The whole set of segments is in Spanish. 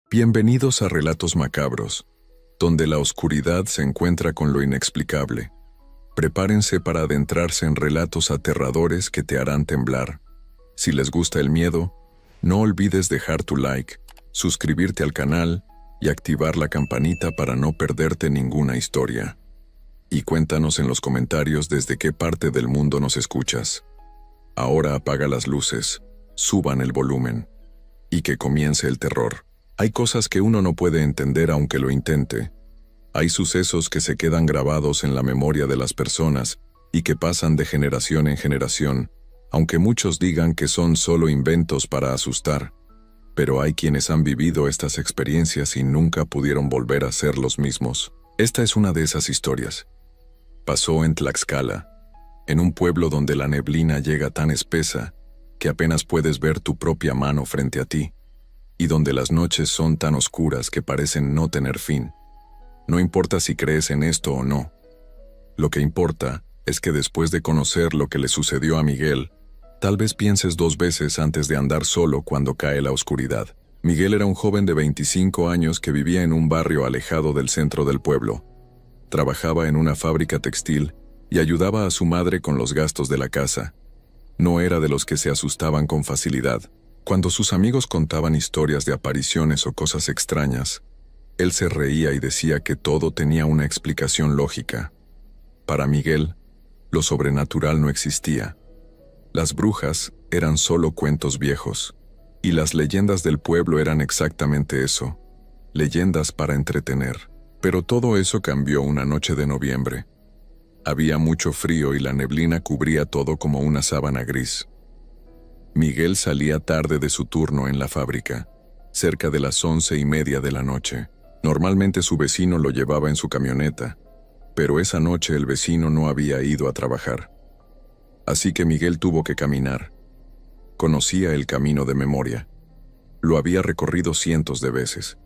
Bienvenidos a Relatos Macabros, donde la oscuridad se encuentra con lo inexplicable. Prepárense para adentrarse en relatos aterradores que te harán temblar. Si les gusta el miedo, no olvides dejar tu like, suscribirte al canal y activar la campanita para no perderte ninguna historia. Y cuéntanos en los comentarios desde qué parte del mundo nos escuchas. Ahora apaga las luces, suban el volumen y que comience el terror. Hay cosas que uno no puede entender aunque lo intente. Hay sucesos que se quedan grabados en la memoria de las personas y que pasan de generación en generación, aunque muchos digan que son solo inventos para asustar. Pero hay quienes han vivido estas experiencias y nunca pudieron volver a ser los mismos. Esta es una de esas historias. Pasó en Tlaxcala, en un pueblo donde la neblina llega tan espesa que apenas puedes ver tu propia mano frente a ti, y donde las noches son tan oscuras que parecen no tener fin. No importa si crees en esto o no. Lo que importa es que después de conocer lo que le sucedió a Miguel, tal vez pienses dos veces antes de andar solo cuando cae la oscuridad. Miguel era un joven de 25 años que vivía en un barrio alejado del centro del pueblo. Trabajaba en una fábrica textil y ayudaba a su madre con los gastos de la casa. No era de los que se asustaban con facilidad. Cuando sus amigos contaban historias de apariciones o cosas extrañas, él se reía y decía que todo tenía una explicación lógica. Para Miguel, lo sobrenatural no existía. Las brujas eran solo cuentos viejos, y las leyendas del pueblo eran exactamente eso, leyendas para entretener. Pero todo eso cambió una noche de noviembre. Había mucho frío y la neblina cubría todo como una sábana gris. Miguel salía tarde de su turno en la fábrica, cerca de las 11:30 de la noche. Normalmente su vecino lo llevaba en su camioneta, pero esa noche el vecino no había ido a trabajar. Así que Miguel tuvo que caminar. Conocía el camino de memoria. Lo había recorrido cientos de veces.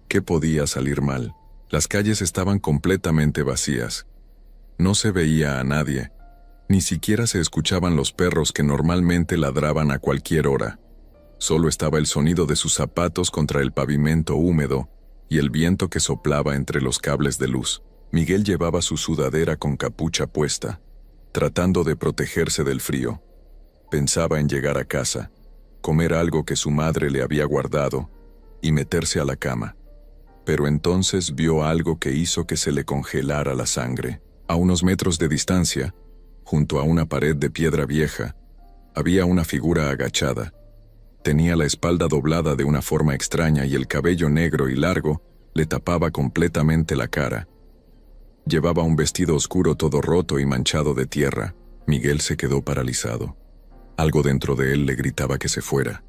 ¿Qué podía salir mal? Las calles estaban completamente vacías. No se veía a nadie. Ni siquiera se escuchaban los perros que normalmente ladraban a cualquier hora. Solo estaba el sonido de sus zapatos contra el pavimento húmedo y el viento que soplaba entre los cables de luz. Miguel llevaba su sudadera con capucha puesta, tratando de protegerse del frío. Pensaba en llegar a casa, comer algo que su madre le había guardado y meterse a la cama. Pero entonces vio algo que hizo que se le congelara la sangre. A unos metros de distancia, junto a una pared de piedra vieja, había una figura agachada. Tenía la espalda doblada de una forma extraña y el cabello negro y largo le tapaba completamente la cara. Llevaba un vestido oscuro todo roto y manchado de tierra. Miguel se quedó paralizado. Algo dentro de él le gritaba que se fuera,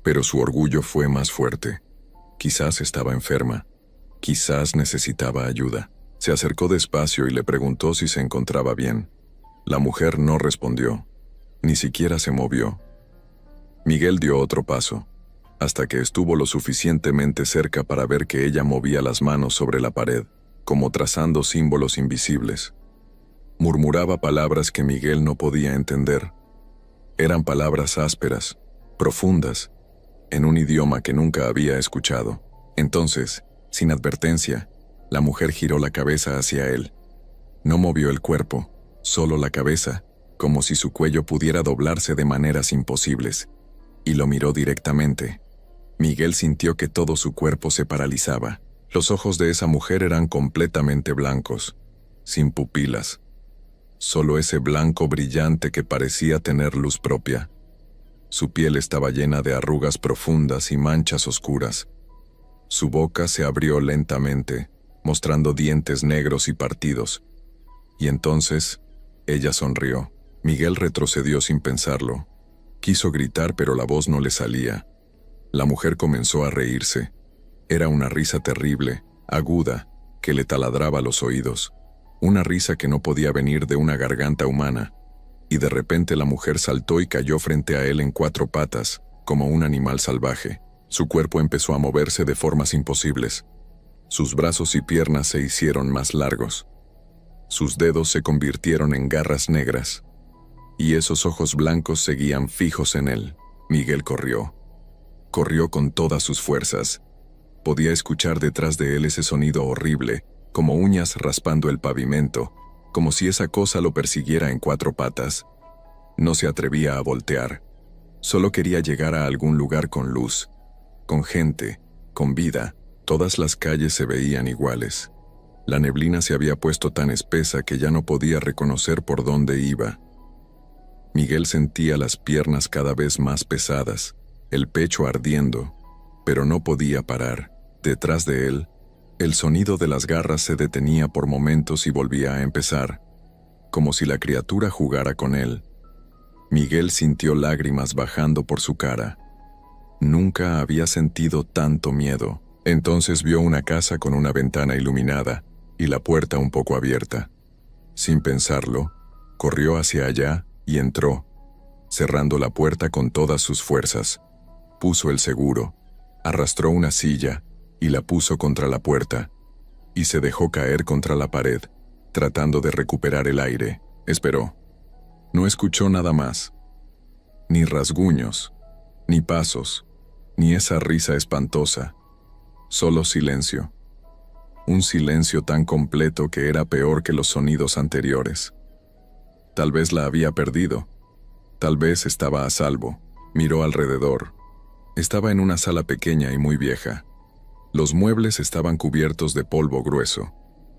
pero su orgullo fue más fuerte. Quizás estaba enferma, quizás necesitaba ayuda. Se acercó despacio y le preguntó si se encontraba bien. La mujer no respondió, ni siquiera se movió. Miguel dio otro paso, hasta que estuvo lo suficientemente cerca para ver que ella movía las manos sobre la pared, como trazando símbolos invisibles. Murmuraba palabras que Miguel no podía entender. Eran palabras ásperas, profundas, en un idioma que nunca había escuchado. Entonces, sin advertencia, la mujer giró la cabeza hacia él. No movió el cuerpo, solo la cabeza, como si su cuello pudiera doblarse de maneras imposibles, y lo miró directamente. Miguel sintió que todo su cuerpo se paralizaba. Los ojos de esa mujer eran completamente blancos, sin pupilas. Solo ese blanco brillante que parecía tener luz propia. Su piel estaba llena de arrugas profundas y manchas oscuras. Su boca se abrió lentamente, mostrando dientes negros y partidos. Y entonces, ella sonrió. Miguel retrocedió sin pensarlo. Quiso gritar, pero la voz no le salía. La mujer comenzó a reírse. Era una risa terrible, aguda, que le taladraba los oídos. Una risa que no podía venir de una garganta humana. Y de repente la mujer saltó y cayó frente a él en 4 patas, como un animal salvaje. Su cuerpo empezó a moverse de formas imposibles. Sus brazos y piernas se hicieron más largos. Sus dedos se convirtieron en garras negras. Y esos ojos blancos seguían fijos en él. Miguel corrió. Corrió con todas sus fuerzas. Podía escuchar detrás de él ese sonido horrible, como uñas raspando el pavimento, como si esa cosa lo persiguiera en 4 patas. No se atrevía a voltear. Solo quería llegar a algún lugar con luz, con gente, con vida. Todas las calles se veían iguales. La neblina se había puesto tan espesa que ya no podía reconocer por dónde iba. Miguel sentía las piernas cada vez más pesadas, el pecho ardiendo, pero no podía parar. Detrás de él, el sonido de las garras se detenía por momentos y volvía a empezar, como si la criatura jugara con él. Miguel sintió lágrimas bajando por su cara. Nunca había sentido tanto miedo. Entonces vio una casa con una ventana iluminada y la puerta un poco abierta. Sin pensarlo, corrió hacia allá y entró, cerrando la puerta con todas sus fuerzas. Puso el seguro, arrastró una silla y la puso contra la puerta, y se dejó caer contra la pared, tratando de recuperar el aire. Esperó. No escuchó nada más. Ni rasguños, ni pasos, ni esa risa espantosa. Solo silencio. Un silencio tan completo que era peor que los sonidos anteriores. Tal vez la había perdido. Tal vez estaba a salvo. Miró alrededor. Estaba en una sala pequeña y muy vieja. Los muebles estaban cubiertos de polvo grueso.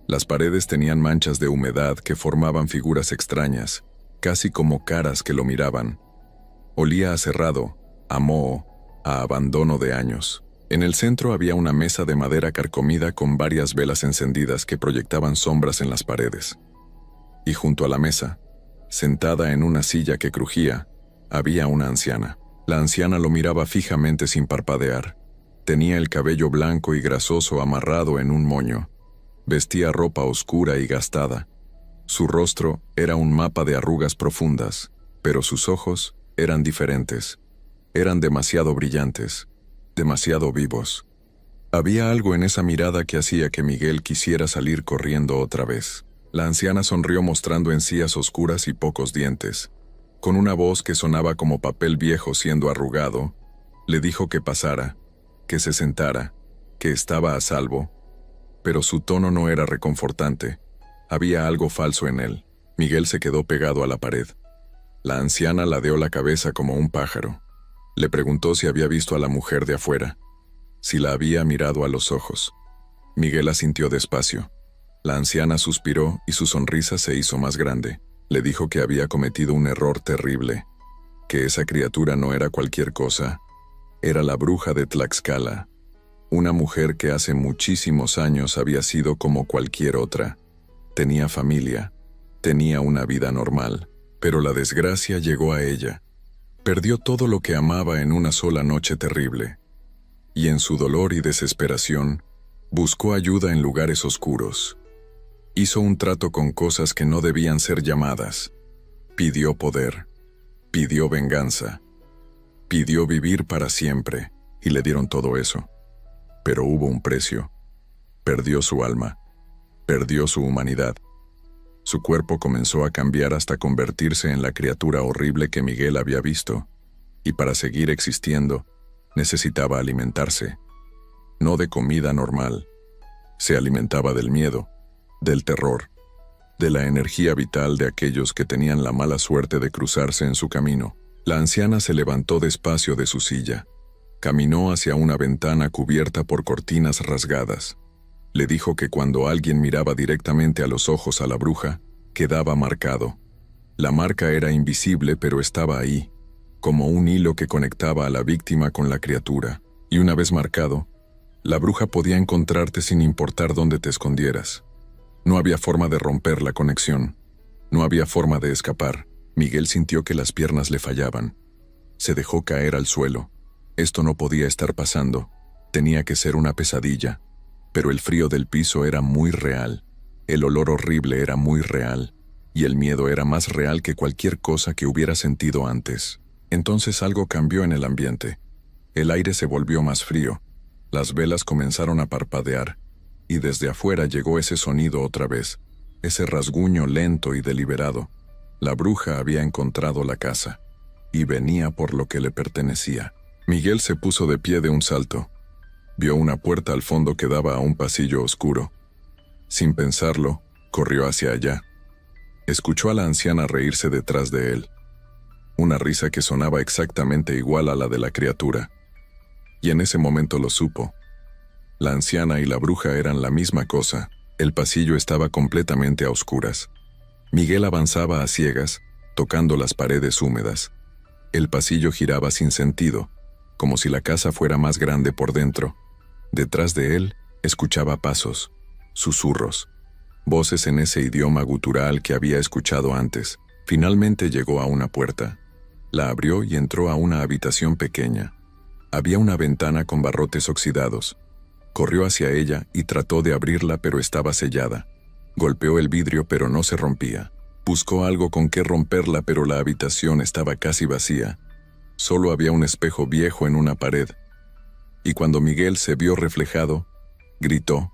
Las paredes tenían manchas de humedad que formaban figuras extrañas, casi como caras que lo miraban. Olía a cerrado, a moho, a abandono de años. En el centro había una mesa de madera carcomida con varias velas encendidas que proyectaban sombras en las paredes. Y junto a la mesa, sentada en una silla que crujía, había una anciana. La anciana lo miraba fijamente sin parpadear. Tenía el cabello blanco y grasoso amarrado en un moño. Vestía ropa oscura y gastada. Su rostro era un mapa de arrugas profundas, pero sus ojos eran diferentes. Eran demasiado brillantes, demasiado vivos. Había algo en esa mirada que hacía que Miguel quisiera salir corriendo otra vez. La anciana sonrió mostrando encías oscuras y pocos dientes. Con una voz que sonaba como papel viejo siendo arrugado, le dijo que pasara, que se sentara, que estaba a salvo. Pero su tono no era reconfortante. Había algo falso en él. Miguel se quedó pegado a la pared. La anciana ladeó la cabeza como un pájaro. Le preguntó si había visto a la mujer de afuera, si la había mirado a los ojos. Miguel asintió despacio. La anciana suspiró y su sonrisa se hizo más grande. Le dijo que había cometido un error terrible, que esa criatura no era cualquier cosa, era la bruja de Tlaxcala, una mujer que hace muchísimos años había sido como cualquier otra. Tenía familia, tenía una vida normal, pero la desgracia llegó a ella. Perdió todo lo que amaba en una sola noche terrible, y en su dolor y desesperación, buscó ayuda en lugares oscuros. Hizo un trato con cosas que no debían ser llamadas. Pidió poder, pidió venganza, pidió vivir para siempre, y le dieron todo eso. Pero hubo un precio. Perdió su alma, perdió su humanidad. Su cuerpo comenzó a cambiar hasta convertirse en la criatura horrible que Miguel había visto, y para seguir existiendo, necesitaba alimentarse. No de comida normal. Se alimentaba del miedo, del terror, de la energía vital de aquellos que tenían la mala suerte de cruzarse en su camino. La anciana se levantó despacio de su silla. Caminó hacia una ventana cubierta por cortinas rasgadas. Le dijo que cuando alguien miraba directamente a los ojos a la bruja, quedaba marcado. La marca era invisible, pero estaba ahí, como un hilo que conectaba a la víctima con la criatura. Y una vez marcado, la bruja podía encontrarte sin importar dónde te escondieras. No había forma de romper la conexión. No había forma de escapar. Miguel sintió que las piernas le fallaban. Se dejó caer al suelo. Esto no podía estar pasando. Tenía que ser una pesadilla. Pero el frío del piso era muy real, el olor horrible era muy real, y el miedo era más real que cualquier cosa que hubiera sentido antes. Entonces algo cambió en el ambiente. El aire se volvió más frío, las velas comenzaron a parpadear, y desde afuera llegó ese sonido otra vez, ese rasguño lento y deliberado. La bruja había encontrado la casa, y venía por lo que le pertenecía. Miguel se puso de pie de un salto. Vio una puerta al fondo que daba a un pasillo oscuro. Sin pensarlo, corrió hacia allá. Escuchó a la anciana reírse detrás de él. Una risa que sonaba exactamente igual a la de la criatura. Y en ese momento lo supo. La anciana y la bruja eran la misma cosa. El pasillo estaba completamente a oscuras. Miguel avanzaba a ciegas, tocando las paredes húmedas. El pasillo giraba sin sentido, como si la casa fuera más grande por dentro. Detrás de él, escuchaba pasos, susurros, voces en ese idioma gutural que había escuchado antes. Finalmente llegó a una puerta. La abrió y entró a una habitación pequeña. Había una ventana con barrotes oxidados. Corrió hacia ella y trató de abrirla, pero estaba sellada. Golpeó el vidrio, pero no se rompía. Buscó algo con que romperla, pero la habitación estaba casi vacía. Solo había un espejo viejo en una pared. Y cuando Miguel se vio reflejado, gritó,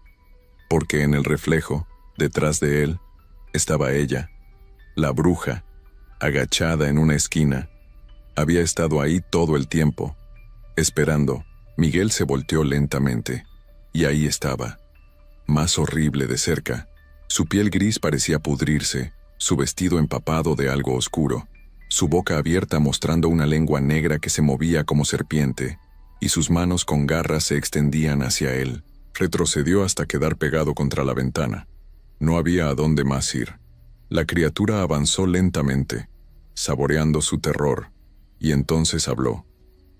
porque en el reflejo, detrás de él, estaba ella, la bruja, agachada en una esquina. Había estado ahí todo el tiempo, esperando. Miguel se volteó lentamente, y ahí estaba, más horrible de cerca. Su piel gris parecía pudrirse, su vestido empapado de algo oscuro, su boca abierta mostrando una lengua negra que se movía como serpiente, y sus manos con garras se extendían hacia él. Retrocedió hasta quedar pegado contra la ventana. No había a dónde más ir. La criatura avanzó lentamente, saboreando su terror, y entonces habló.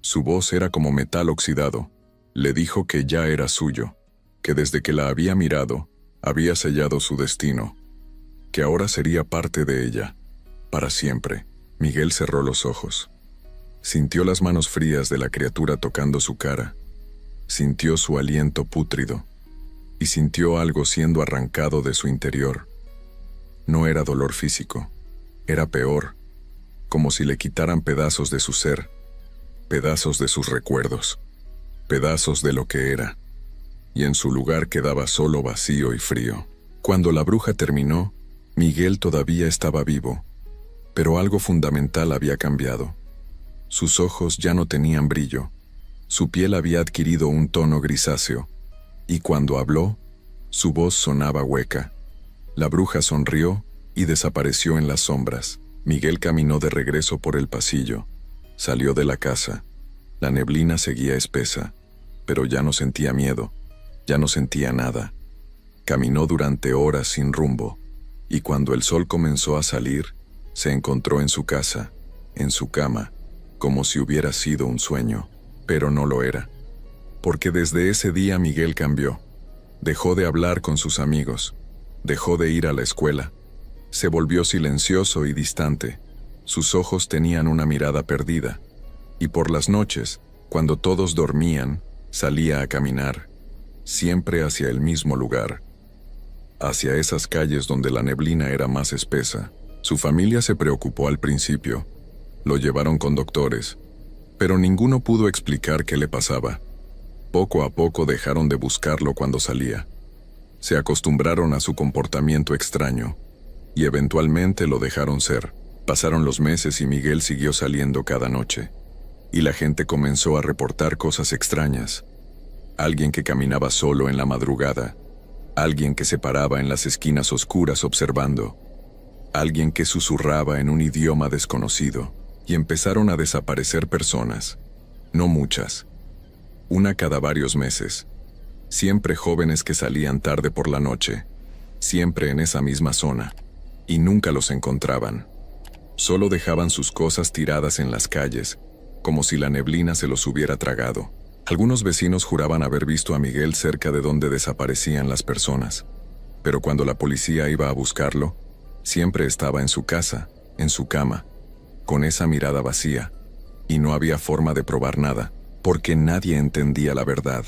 Su voz era como metal oxidado. Le dijo que ya era suyo, que desde que la había mirado, había sellado su destino, que ahora sería parte de ella, para siempre. Miguel cerró los ojos. Sintió las manos frías de la criatura tocando su cara. Sintió su aliento pútrido. Y sintió algo siendo arrancado de su interior. No era dolor físico. Era peor, como si le quitaran pedazos de su ser, pedazos de sus recuerdos, pedazos de lo que era. Y en su lugar quedaba solo vacío y frío. Cuando la bruja terminó, Miguel todavía estaba vivo, pero algo fundamental había cambiado. Sus ojos ya no tenían brillo, su piel había adquirido un tono grisáceo, y cuando habló, su voz sonaba hueca. La bruja sonrió y desapareció en las sombras. Miguel caminó de regreso por el pasillo, salió de la casa. La neblina seguía espesa, pero ya no sentía miedo, ya no sentía nada. Caminó durante horas sin rumbo, y cuando el sol comenzó a salir, se encontró en su casa, en su cama, como si hubiera sido un sueño, pero no lo era. Porque desde ese día Miguel cambió. Dejó de hablar con sus amigos, dejó de ir a la escuela. Se volvió silencioso y distante. Sus ojos tenían una mirada perdida. Y por las noches, cuando todos dormían, salía a caminar, siempre hacia el mismo lugar, hacia esas calles donde la neblina era más espesa. Su familia se preocupó al principio. Lo llevaron con doctores, pero ninguno pudo explicar qué le pasaba. Poco a poco dejaron de buscarlo cuando salía. Se acostumbraron a su comportamiento extraño, y eventualmente lo dejaron ser. Pasaron los meses y Miguel siguió saliendo cada noche. Y la gente comenzó a reportar cosas extrañas. Alguien que caminaba solo en la madrugada. Alguien que se paraba en las esquinas oscuras observando. Alguien que susurraba en un idioma desconocido. Y empezaron a desaparecer personas. No muchas. Una cada varios meses. Siempre jóvenes que salían tarde por la noche. Siempre en esa misma zona. Y nunca los encontraban. Solo dejaban sus cosas tiradas en las calles, como si la neblina se los hubiera tragado. Algunos vecinos juraban haber visto a Miguel cerca de donde desaparecían las personas. Pero cuando la policía iba a buscarlo, siempre estaba en su casa, en su cama, con esa mirada vacía, y no había forma de probar nada, porque nadie entendía la verdad.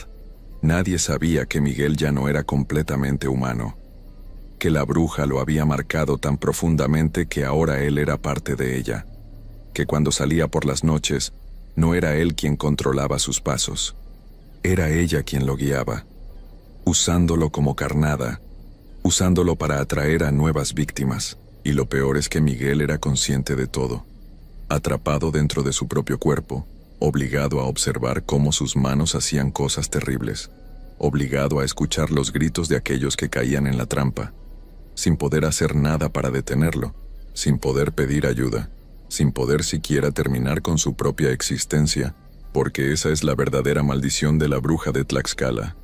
Nadie sabía que Miguel ya no era completamente humano, que la bruja lo había marcado tan profundamente que ahora él era parte de ella, que cuando salía por las noches, no era él quien controlaba sus pasos, era ella quien lo guiaba, usándolo como carnada, usándolo para atraer a nuevas víctimas. Y lo peor es que Miguel era consciente de todo, atrapado dentro de su propio cuerpo, obligado a observar cómo sus manos hacían cosas terribles, obligado a escuchar los gritos de aquellos que caían en la trampa, sin poder hacer nada para detenerlo, sin poder pedir ayuda, sin poder siquiera terminar con su propia existencia, porque esa es la verdadera maldición de la bruja de Tlaxcala.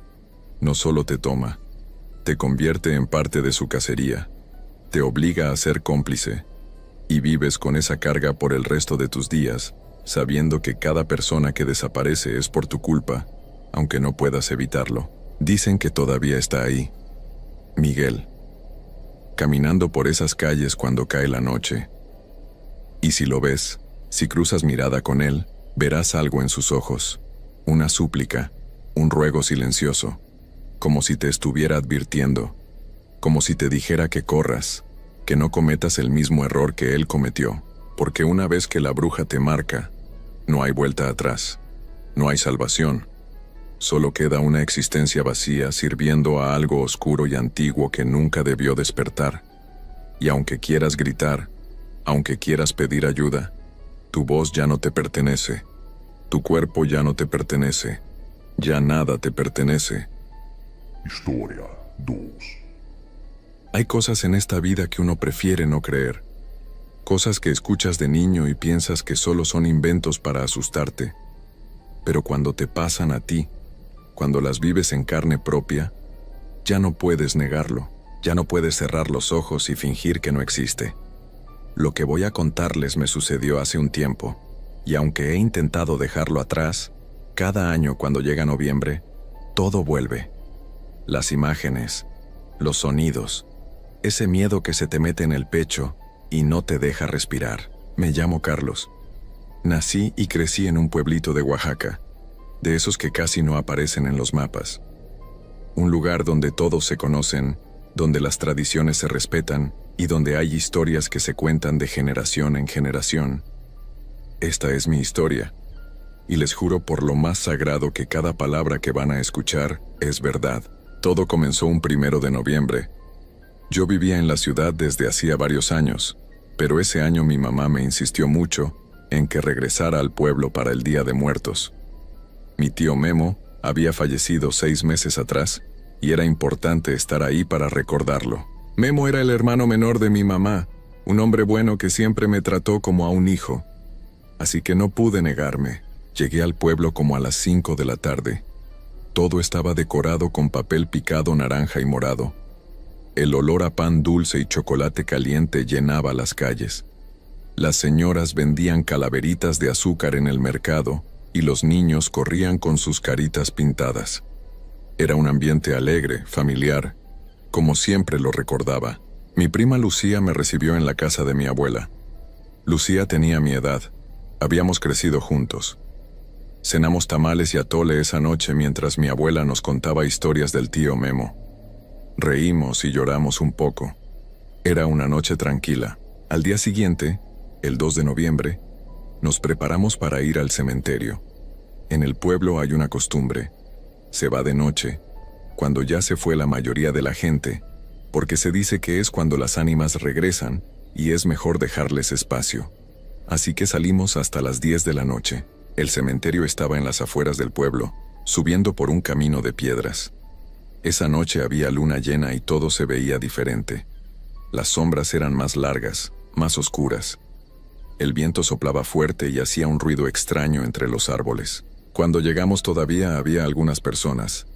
No solo te toma, te convierte en parte de su cacería, te obliga a ser cómplice, y vives con esa carga por el resto de tus días, sabiendo que cada persona que desaparece es por tu culpa, aunque no puedas evitarlo. Dicen que todavía está ahí. Miguel. Caminando por esas calles cuando cae la noche. Y si lo ves, si cruzas mirada con él, verás algo en sus ojos, una súplica, un ruego silencioso, como si te estuviera advirtiendo, como si te dijera que corras, que no cometas el mismo error que él cometió, porque una vez que la bruja te marca, no hay vuelta atrás, no hay salvación, solo queda una existencia vacía sirviendo a algo oscuro y antiguo que nunca debió despertar. Y aunque quieras gritar, aunque quieras pedir ayuda, tu voz ya no te pertenece, tu cuerpo ya no te pertenece, ya nada te pertenece. Historia 2. Hay cosas en esta vida que uno prefiere no creer, cosas que escuchas de niño y piensas que solo son inventos para asustarte, pero cuando te pasan a ti, cuando las vives en carne propia, ya no puedes negarlo, ya no puedes cerrar los ojos y fingir que no existe. Lo que voy a contarles me sucedió hace un tiempo, y aunque he intentado dejarlo atrás, cada año cuando llega noviembre, todo vuelve. Las imágenes, los sonidos, ese miedo que se te mete en el pecho y no te deja respirar. Me llamo Carlos. Nací y crecí en un pueblito de Oaxaca, de esos que casi no aparecen en los mapas. Un lugar donde todos se conocen, donde las tradiciones se respetan y donde hay historias que se cuentan de generación en generación. Esta es mi historia, y les juro por lo más sagrado que cada palabra que van a escuchar es verdad. Todo comenzó un 1 de noviembre. Yo vivía en la ciudad desde hacía varios años, pero ese año mi mamá me insistió mucho en que regresara al pueblo para el Día de Muertos. Mi tío Memo había fallecido 6 meses atrás, y era importante estar ahí para recordarlo. Memo era el hermano menor de mi mamá, un hombre bueno que siempre me trató como a un hijo. Así que no pude negarme. Llegué al pueblo como a las 5 de la tarde. Todo estaba decorado con papel picado naranja y morado. El olor a pan dulce y chocolate caliente llenaba las calles. Las señoras vendían calaveritas de azúcar en el mercado y los niños corrían con sus caritas pintadas. Era un ambiente alegre, familiar, como siempre lo recordaba. Mi prima Lucía me recibió en la casa de mi abuela. Lucía tenía mi edad. Habíamos crecido juntos. Cenamos tamales y atole esa noche mientras mi abuela nos contaba historias del tío Memo. Reímos y lloramos un poco. Era una noche tranquila. Al día siguiente, el 2 de noviembre, nos preparamos para ir al cementerio. En el pueblo hay una costumbre. Se va de noche, cuando ya se fue la mayoría de la gente, porque se dice que es cuando las ánimas regresan y es mejor dejarles espacio. Así que salimos hasta las 10 de la noche. El cementerio estaba en las afueras del pueblo, subiendo por un camino de piedras. Esa noche había luna llena y todo se veía diferente. Las sombras eran más largas, más oscuras. El viento soplaba fuerte y hacía un ruido extraño entre los árboles. Cuando llegamos todavía había algunas personas.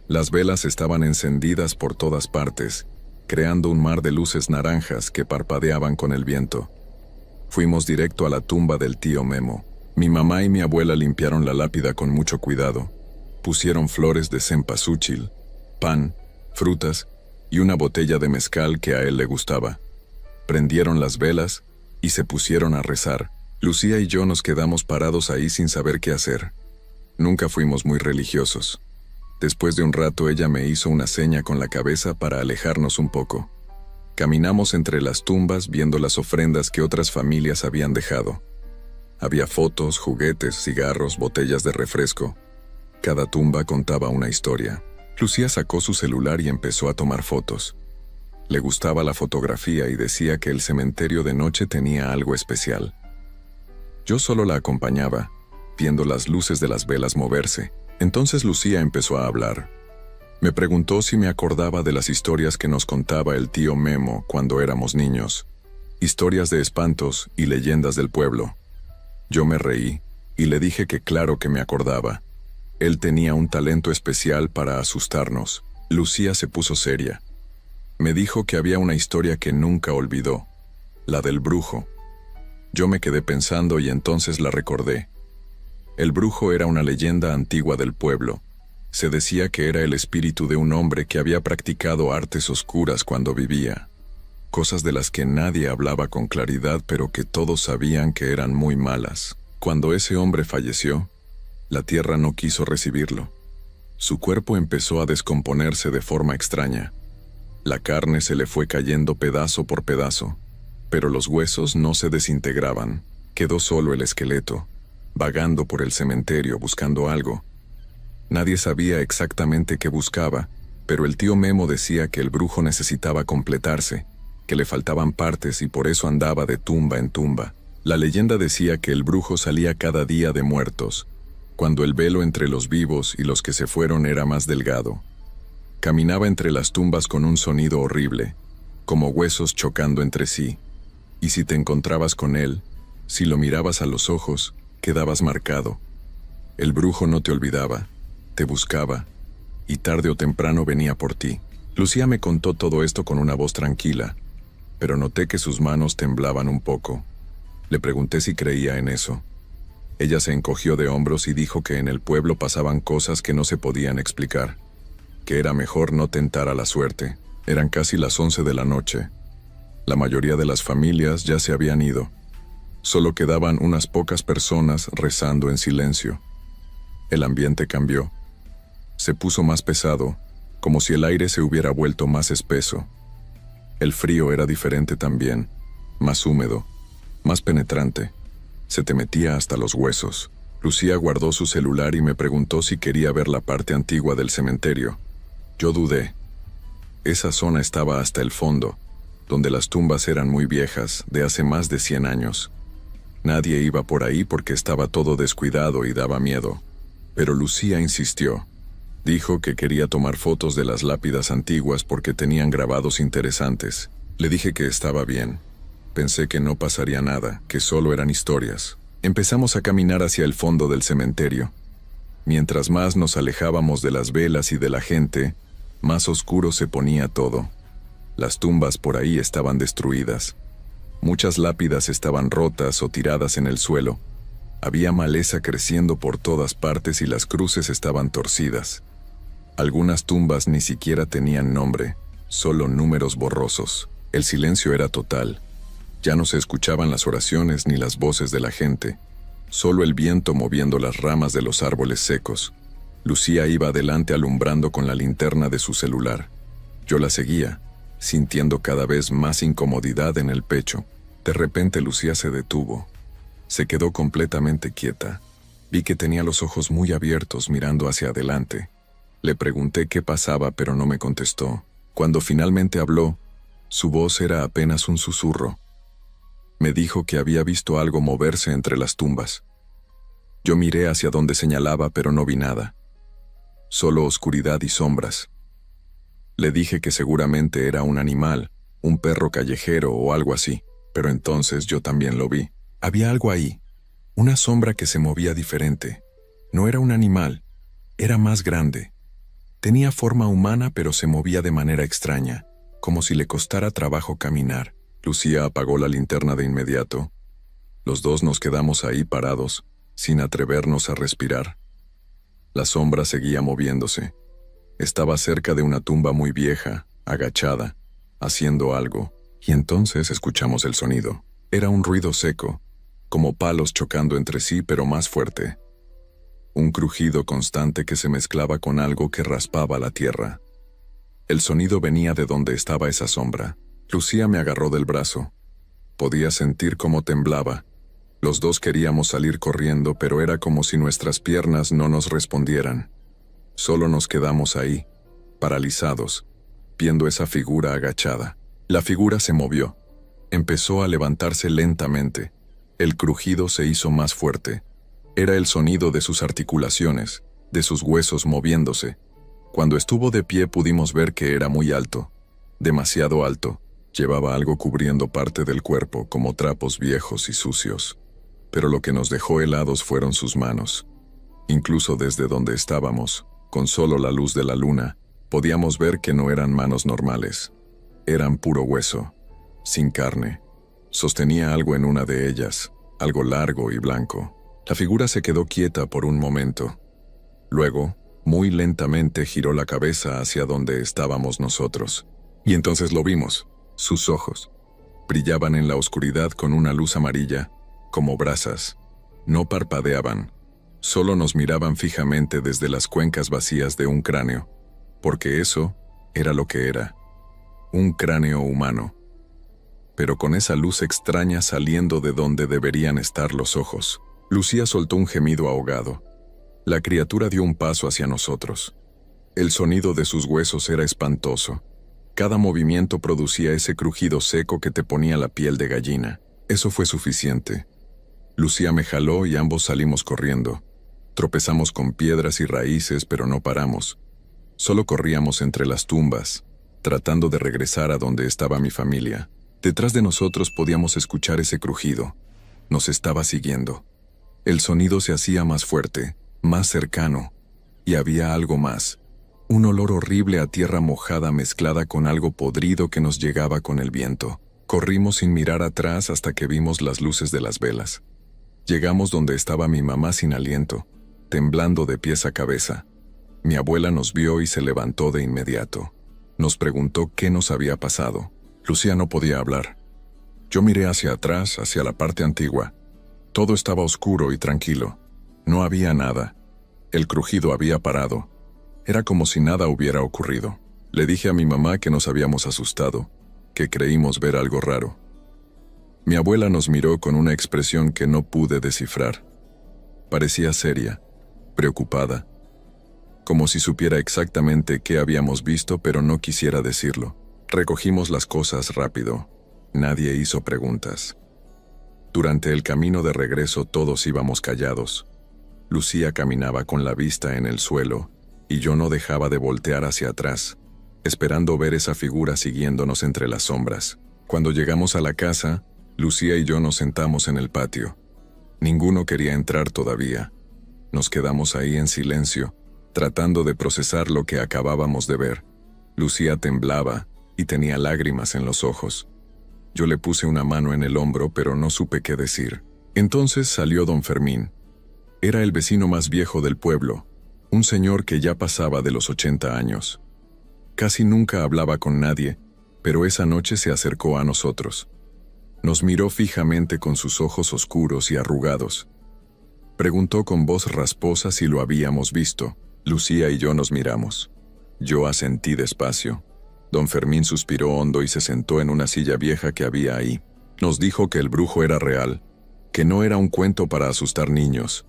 Las velas estaban encendidas por todas partes, creando un mar de luces naranjas que parpadeaban con el viento. Fuimos directo a la tumba del tío Memo. Mi mamá y mi abuela limpiaron la lápida con mucho cuidado. Pusieron flores de cempasúchil, pan, frutas y una botella de mezcal que a él le gustaba. Prendieron las velas y se pusieron a rezar. Lucía y yo nos quedamos parados ahí sin saber qué hacer. Nunca fuimos muy religiosos. Después de un rato ella me hizo una seña con la cabeza para alejarnos un poco. Caminamos entre las tumbas viendo las ofrendas que otras familias habían dejado. Había fotos, juguetes, cigarros, botellas de refresco. Cada tumba contaba una historia. Lucía sacó su celular y empezó a tomar fotos. Le gustaba la fotografía y decía que el cementerio de noche tenía algo especial. Yo solo la acompañaba, viendo las luces de las velas moverse. Entonces Lucía empezó a hablar. Me preguntó si me acordaba de las historias que nos contaba el tío Memo cuando éramos niños. Historias de espantos y leyendas del pueblo. Yo me reí y le dije que claro que me acordaba. Él tenía un talento especial para asustarnos. Lucía se puso seria. Me dijo que había una historia que nunca olvidó, la del brujo. Yo me quedé pensando y entonces la recordé. El brujo era una leyenda antigua del pueblo. Se decía que era el espíritu de un hombre que había practicado artes oscuras cuando vivía. Cosas de las que nadie hablaba con claridad, pero que todos sabían que eran muy malas. Cuando ese hombre falleció, la tierra no quiso recibirlo. Su cuerpo empezó a descomponerse de forma extraña. La carne se le fue cayendo pedazo por pedazo, pero los huesos no se desintegraban. Quedó solo el esqueleto, vagando por el cementerio buscando algo. Nadie sabía exactamente qué buscaba, pero el tío Memo decía que el brujo necesitaba completarse, que le faltaban partes y por eso andaba de tumba en tumba. La leyenda decía que el brujo salía cada día de muertos, cuando el velo entre los vivos y los que se fueron era más delgado. Caminaba entre las tumbas con un sonido horrible, como huesos chocando entre sí, y si te encontrabas con él, si lo mirabas a los ojos, quedabas marcado. El brujo no te olvidaba, te buscaba, y tarde o temprano venía por ti. Lucía me contó todo esto con una voz tranquila, pero noté que sus manos temblaban un poco. Le pregunté si creía en eso. Ella se encogió de hombros y dijo que en el pueblo pasaban cosas que no se podían explicar, que era mejor no tentar a la suerte. Eran casi las 11 de la noche. La mayoría de las familias ya se habían ido. Solo quedaban unas pocas personas rezando en silencio. El ambiente cambió. Se puso más pesado, como si el aire se hubiera vuelto más espeso. El frío era diferente también, más húmedo, más penetrante. Se te metía hasta los huesos. Lucía guardó su celular y me preguntó si quería ver la parte antigua del cementerio. Yo dudé. Esa zona estaba hasta el fondo, donde las tumbas eran muy viejas, de hace más de 100 años. Nadie iba por ahí porque estaba todo descuidado y daba miedo. Pero Lucía insistió. Dijo que quería tomar fotos de las lápidas antiguas porque tenían grabados interesantes. Le dije que estaba bien. Pensé que no pasaría nada, que solo eran historias. Empezamos a caminar hacia el fondo del cementerio. Mientras más nos alejábamos de las velas y de la gente, más oscuro se ponía todo. Las tumbas por ahí estaban destruidas. Muchas lápidas estaban rotas o tiradas en el suelo. Había maleza creciendo por todas partes y las cruces estaban torcidas. Algunas tumbas ni siquiera tenían nombre, solo números borrosos. El silencio era total. Ya no se escuchaban las oraciones ni las voces de la gente, solo el viento moviendo las ramas de los árboles secos. Lucía iba adelante alumbrando con la linterna de su celular. Yo la seguía, sintiendo cada vez más incomodidad en el pecho. De repente Lucía se detuvo. Se quedó completamente quieta. Vi que tenía los ojos muy abiertos mirando hacia adelante. Le pregunté qué pasaba, pero no me contestó. Cuando finalmente habló, su voz era apenas un susurro. Me dijo que había visto algo moverse entre las tumbas. Yo miré hacia donde señalaba, pero no vi nada. Solo oscuridad y sombras. Le dije que seguramente era un animal, un perro callejero o algo así, pero entonces yo también lo vi. Había algo ahí, una sombra que se movía diferente. No era un animal, era más grande. Tenía forma humana, pero se movía de manera extraña, como si le costara trabajo caminar. Lucía apagó la linterna de inmediato. Los dos nos quedamos ahí parados, sin atrevernos a respirar. La sombra seguía moviéndose. Estaba cerca de una tumba muy vieja, agachada, haciendo algo, y entonces escuchamos el sonido. Era un ruido seco, como palos chocando entre sí, pero más fuerte. Un crujido constante que se mezclaba con algo que raspaba la tierra. El sonido venía de donde estaba esa sombra. Lucía me agarró del brazo. Podía sentir cómo temblaba. Los dos queríamos salir corriendo, pero era como si nuestras piernas no nos respondieran. Solo nos quedamos ahí, paralizados, viendo esa figura agachada. La figura se movió. Empezó a levantarse lentamente. El crujido se hizo más fuerte. Era el sonido de sus articulaciones, de sus huesos moviéndose. Cuando estuvo de pie pudimos ver que era muy alto, demasiado alto. Llevaba algo cubriendo parte del cuerpo, como trapos viejos y sucios. Pero lo que nos dejó helados fueron sus manos. Incluso desde donde estábamos, con solo la luz de la luna, podíamos ver que no eran manos normales. Eran puro hueso, sin carne. Sostenía algo en una de ellas, algo largo y blanco. La figura se quedó quieta por un momento. Luego, muy lentamente giró la cabeza hacia donde estábamos nosotros. Y entonces lo vimos. Sus ojos brillaban en la oscuridad con una luz amarilla, como brasas. No parpadeaban, solo nos miraban fijamente desde las cuencas vacías de un cráneo, porque eso era lo que era, un cráneo humano, pero con esa luz extraña saliendo de donde deberían estar los ojos. Lucía soltó un gemido ahogado. La criatura dio un paso hacia nosotros. El sonido de sus huesos era espantoso. Cada movimiento producía ese crujido seco que te ponía la piel de gallina. Eso fue suficiente. Lucía me jaló y ambos salimos corriendo. Tropezamos con piedras y raíces, pero no paramos. Solo corríamos entre las tumbas, tratando de regresar a donde estaba mi familia. Detrás de nosotros podíamos escuchar ese crujido. Nos estaba siguiendo. El sonido se hacía más fuerte, más cercano, y había algo más. Un olor horrible a tierra mojada mezclada con algo podrido que nos llegaba con el viento. Corrimos sin mirar atrás hasta que vimos las luces de las velas. Llegamos donde estaba mi mamá sin aliento, temblando de pies a cabeza. Mi abuela nos vio y se levantó de inmediato. Nos preguntó qué nos había pasado. Lucía no podía hablar. Yo miré hacia atrás, hacia la parte antigua. Todo estaba oscuro y tranquilo. No había nada. El crujido había parado. Era como si nada hubiera ocurrido. Le dije a mi mamá que nos habíamos asustado, que creímos ver algo raro. Mi abuela nos miró con una expresión que no pude descifrar. Parecía seria, preocupada, como si supiera exactamente qué habíamos visto, pero no quisiera decirlo. Recogimos las cosas rápido. Nadie hizo preguntas. Durante el camino de regreso todos íbamos callados. Lucía caminaba con la vista en el suelo, y yo no dejaba de voltear hacia atrás, esperando ver esa figura siguiéndonos entre las sombras. Cuando llegamos a la casa, Lucía y yo nos sentamos en el patio. Ninguno quería entrar todavía. Nos quedamos ahí en silencio, tratando de procesar lo que acabábamos de ver. Lucía temblaba y tenía lágrimas en los ojos. Yo le puse una mano en el hombro, pero no supe qué decir. Entonces salió don Fermín. Era el vecino más viejo del pueblo, un señor que ya pasaba de los 80 años. Casi nunca hablaba con nadie, pero esa noche se acercó a nosotros. Nos miró fijamente con sus ojos oscuros y arrugados. Preguntó con voz rasposa si lo habíamos visto. Lucía y yo nos miramos. Yo asentí despacio. Don Fermín suspiró hondo y se sentó en una silla vieja que había ahí. Nos dijo que el brujo era real, que no era un cuento para asustar niños.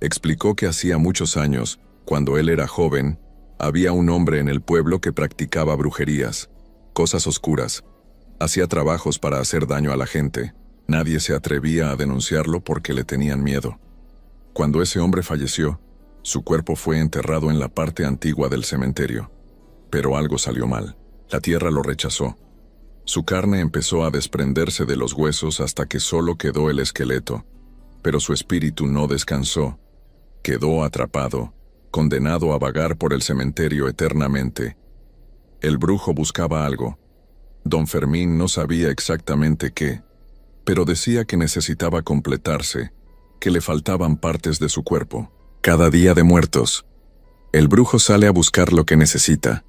Explicó que hacía muchos años, cuando él era joven, había un hombre en el pueblo que practicaba brujerías, cosas oscuras. Hacía trabajos para hacer daño a la gente. Nadie se atrevía a denunciarlo porque le tenían miedo. Cuando ese hombre falleció, su cuerpo fue enterrado en la parte antigua del cementerio. Pero algo salió mal. La tierra lo rechazó. Su carne empezó a desprenderse de los huesos hasta que solo quedó el esqueleto. Pero su espíritu no descansó. Quedó atrapado, condenado a vagar por el cementerio eternamente. El brujo buscaba algo. Don Fermín no sabía exactamente qué, pero decía que necesitaba completarse, que le faltaban partes de su cuerpo. Cada día de muertos, el brujo sale a buscar lo que necesita.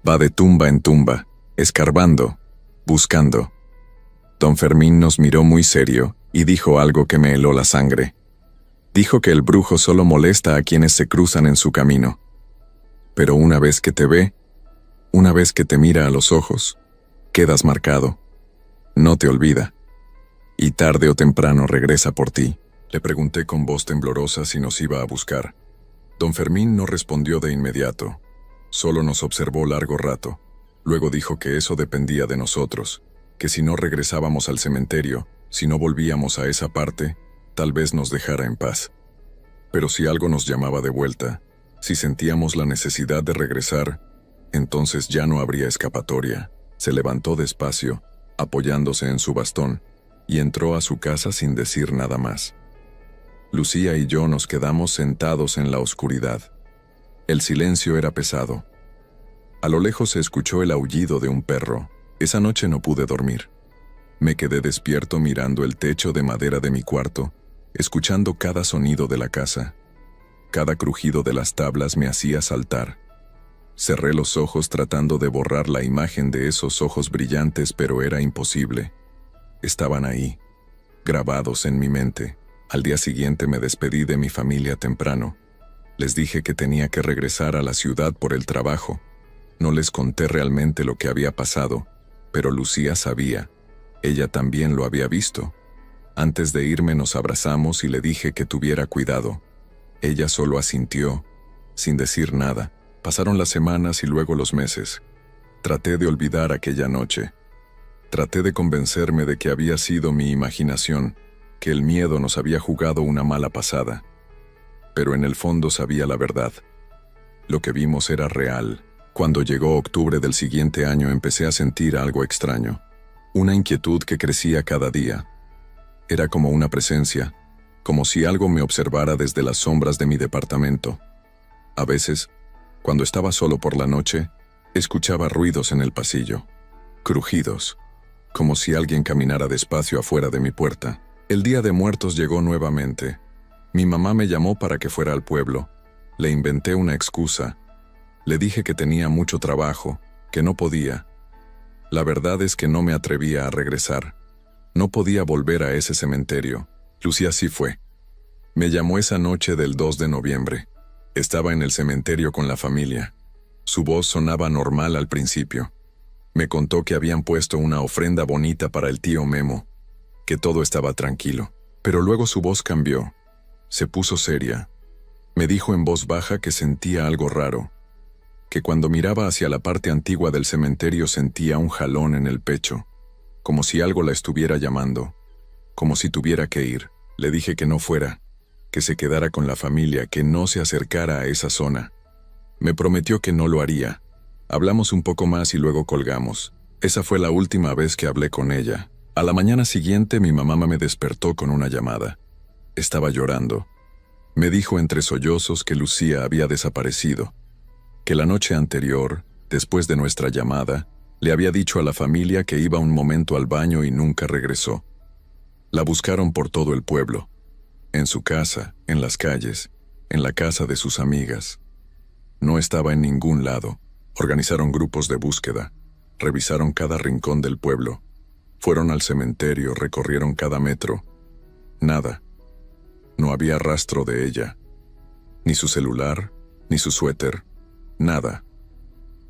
Va de tumba en tumba, escarbando, buscando. Don Fermín nos miró muy serio y dijo algo que me heló la sangre. Dijo que el brujo solo molesta a quienes se cruzan en su camino. Pero una vez que te ve, una vez que te mira a los ojos, quedas marcado. No te olvida. Y tarde o temprano regresa por ti. Le pregunté con voz temblorosa si nos iba a buscar. Don Fermín no respondió de inmediato. Solo nos observó largo rato. Luego dijo que eso dependía de nosotros, que si no regresábamos al cementerio, si no volvíamos a esa parte, tal vez nos dejara en paz. Pero si algo nos llamaba de vuelta, si sentíamos la necesidad de regresar, entonces ya no habría escapatoria. Se levantó despacio, apoyándose en su bastón, y entró a su casa sin decir nada más. Lucía y yo nos quedamos sentados en la oscuridad. El silencio era pesado. A lo lejos se escuchó el aullido de un perro. Esa noche no pude dormir. Me quedé despierto mirando el techo de madera de mi cuarto, escuchando cada sonido de la casa. Cada crujido de las tablas me hacía saltar. Cerré los ojos tratando de borrar la imagen de esos ojos brillantes, pero era imposible. Estaban ahí, grabados en mi mente. Al día siguiente me despedí de mi familia temprano. Les dije que tenía que regresar a la ciudad por el trabajo. No les conté realmente lo que había pasado, pero Lucía sabía. Ella también lo había visto. Antes de irme nos abrazamos y le dije que tuviera cuidado. Ella solo asintió, sin decir nada. Pasaron las semanas y luego los meses. Traté de olvidar aquella noche. Traté de convencerme de que había sido mi imaginación, que el miedo nos había jugado una mala pasada. Pero en el fondo sabía la verdad. Lo que vimos era real. Cuando llegó octubre del siguiente año empecé a sentir algo extraño. Una inquietud que crecía cada día. Era como una presencia, como si algo me observara desde las sombras de mi departamento. A veces, cuando estaba solo por la noche, escuchaba ruidos en el pasillo, crujidos, como si alguien caminara despacio afuera de mi puerta. El Día de Muertos llegó nuevamente. Mi mamá me llamó para que fuera al pueblo. Le inventé una excusa. Le dije que tenía mucho trabajo, que no podía. La verdad es que no me atrevía a regresar. No podía volver a ese cementerio. Lucía sí fue. Me llamó esa noche del 2 de noviembre. Estaba en el cementerio con la familia. Su voz sonaba normal al principio. Me contó que habían puesto una ofrenda bonita para el tío Memo, que todo estaba tranquilo. Pero luego su voz cambió. Se puso seria. Me dijo en voz baja que sentía algo raro, que cuando miraba hacia la parte antigua del cementerio sentía un jalón en el pecho, como si algo la estuviera llamando, como si tuviera que ir. Le dije que no fuera, que se quedara con la familia, que no se acercara a esa zona. Me prometió que no lo haría. Hablamos un poco más y luego colgamos. Esa fue la última vez que hablé con ella. A la mañana siguiente mi mamá me despertó con una llamada. Estaba llorando. Me dijo entre sollozos que Lucía había desaparecido, que la noche anterior, después de nuestra llamada, le había dicho a la familia que iba un momento al baño y nunca regresó. La buscaron por todo el pueblo, en su casa, en las calles, en la casa de sus amigas. No estaba en ningún lado. Organizaron grupos de búsqueda, revisaron cada rincón del pueblo, fueron al cementerio, recorrieron cada metro. Nada. No había rastro de ella. Ni su celular, ni su suéter. Nada.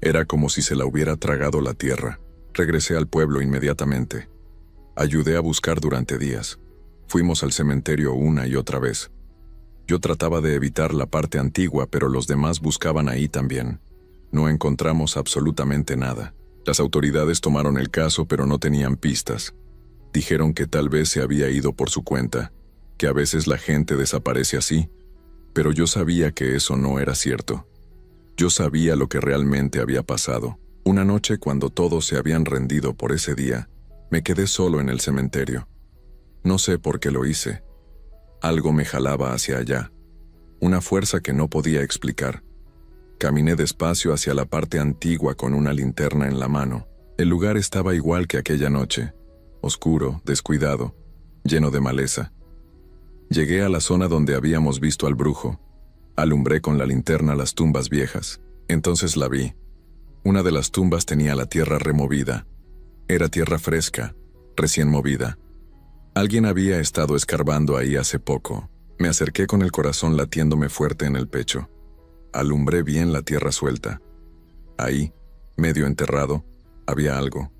Era como si se la hubiera tragado la tierra. Regresé al pueblo inmediatamente. Ayudé a buscar durante días. Fuimos al cementerio una y otra vez. Yo trataba de evitar la parte antigua, pero los demás buscaban ahí también. No encontramos absolutamente nada. Las autoridades tomaron el caso, pero no tenían pistas. Dijeron que tal vez se había ido por su cuenta, que a veces la gente desaparece así, pero yo sabía que eso no era cierto. Yo sabía lo que realmente había pasado. Una noche, cuando todos se habían rendido por ese día, me quedé solo en el cementerio. No sé por qué lo hice. Algo me jalaba hacia allá. Una fuerza que no podía explicar. Caminé despacio hacia la parte antigua con una linterna en la mano. El lugar estaba igual que aquella noche. Oscuro, descuidado, lleno de maleza. Llegué a la zona donde habíamos visto al brujo. Alumbré con la linterna las tumbas viejas. Entonces la vi. Una de las tumbas tenía la tierra removida. Era tierra fresca, recién movida. Alguien había estado escarbando ahí hace poco. Me acerqué con el corazón latiéndome fuerte en el pecho. Alumbré bien la tierra suelta. Ahí, medio enterrado, había algo.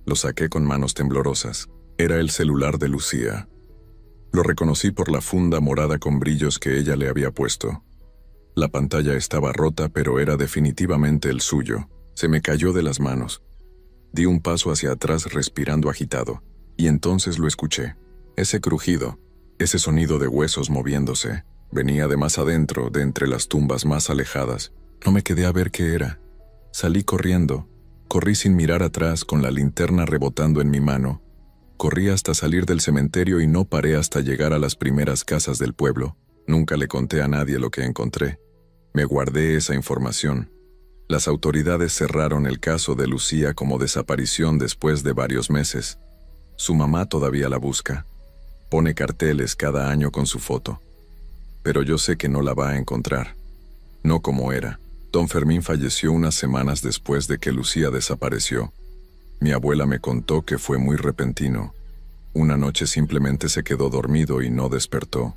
Lo saqué con manos temblorosas. Era el celular de Lucía. Lo reconocí por la funda morada con brillos que ella le había puesto. La pantalla estaba rota, pero era definitivamente el suyo. Se me cayó de las manos. Di un paso hacia atrás respirando agitado, y entonces lo escuché. Ese crujido, ese sonido de huesos moviéndose. Venía de más adentro, de entre las tumbas más alejadas. No me quedé a ver qué era. Salí corriendo. Corrí sin mirar atrás, con la linterna rebotando en mi mano. Corrí hasta salir del cementerio y no paré hasta llegar a las primeras casas del pueblo. Nunca le conté a nadie lo que encontré. Me guardé esa información. Las autoridades cerraron el caso de Lucía como desaparición después de varios meses. Su mamá todavía la busca. Pone carteles cada año con su foto. Pero yo sé que no la va a encontrar. No como era. Don Fermín falleció unas semanas después de que Lucía desapareció. Mi abuela me contó que fue muy repentino. Una noche simplemente se quedó dormido y no despertó.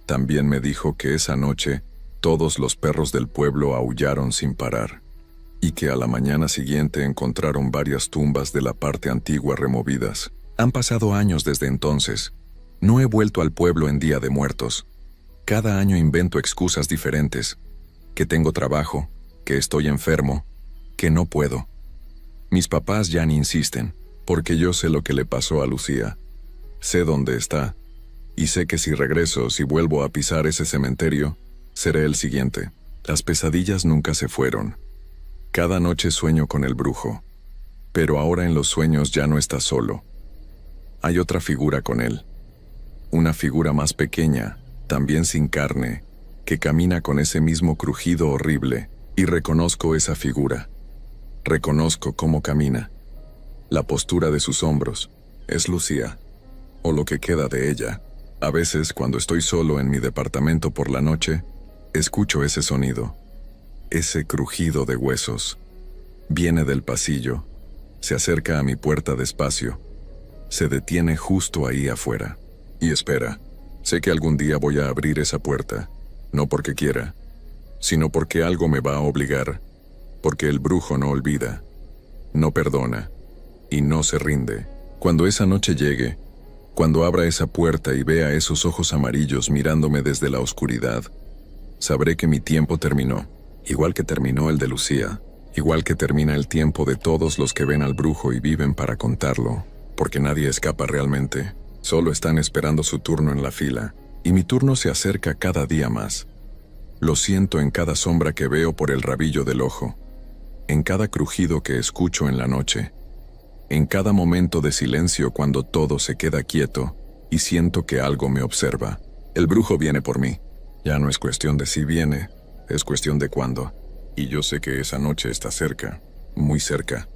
También me dijo que esa noche todos los perros del pueblo aullaron sin parar, y que a la mañana siguiente encontraron varias tumbas de la parte antigua removidas. Han pasado años desde entonces. No he vuelto al pueblo en Día de Muertos. Cada año invento excusas diferentes. Que tengo trabajo, que estoy enfermo, que no puedo. Mis papás ya ni insisten, porque yo sé lo que le pasó a Lucía. Sé dónde está, y sé que si regreso, si vuelvo a pisar ese cementerio, seré el siguiente. Las pesadillas nunca se fueron. Cada noche sueño con el brujo. Pero ahora en los sueños ya no está solo. Hay otra figura con él. Una figura más pequeña, también sin carne, que camina con ese mismo crujido horrible, y reconozco esa figura. Reconozco cómo camina. La postura de sus hombros. Es Lucía. O lo que queda de ella. A veces, cuando estoy solo en mi departamento por la noche, escucho ese sonido. Ese crujido de huesos. Viene del pasillo. Se acerca a mi puerta despacio. Se detiene justo ahí afuera. Y espera. Sé que algún día voy a abrir esa puerta. No porque quiera, sino porque algo me va a obligar. Porque el brujo no olvida, no perdona y no se rinde. Cuando esa noche llegue, cuando abra esa puerta y vea esos ojos amarillos mirándome desde la oscuridad, sabré que mi tiempo terminó, igual que terminó el de Lucía, igual que termina el tiempo de todos los que ven al brujo y viven para contarlo, porque nadie escapa realmente, solo están esperando su turno en la fila, y mi turno se acerca cada día más. Lo siento en cada sombra que veo por el rabillo del ojo, en cada crujido que escucho en la noche, en cada momento de silencio cuando todo se queda quieto y siento que algo me observa. El brujo viene por mí. Ya no es cuestión de si viene, es cuestión de cuándo. Y yo sé que esa noche está cerca, muy cerca.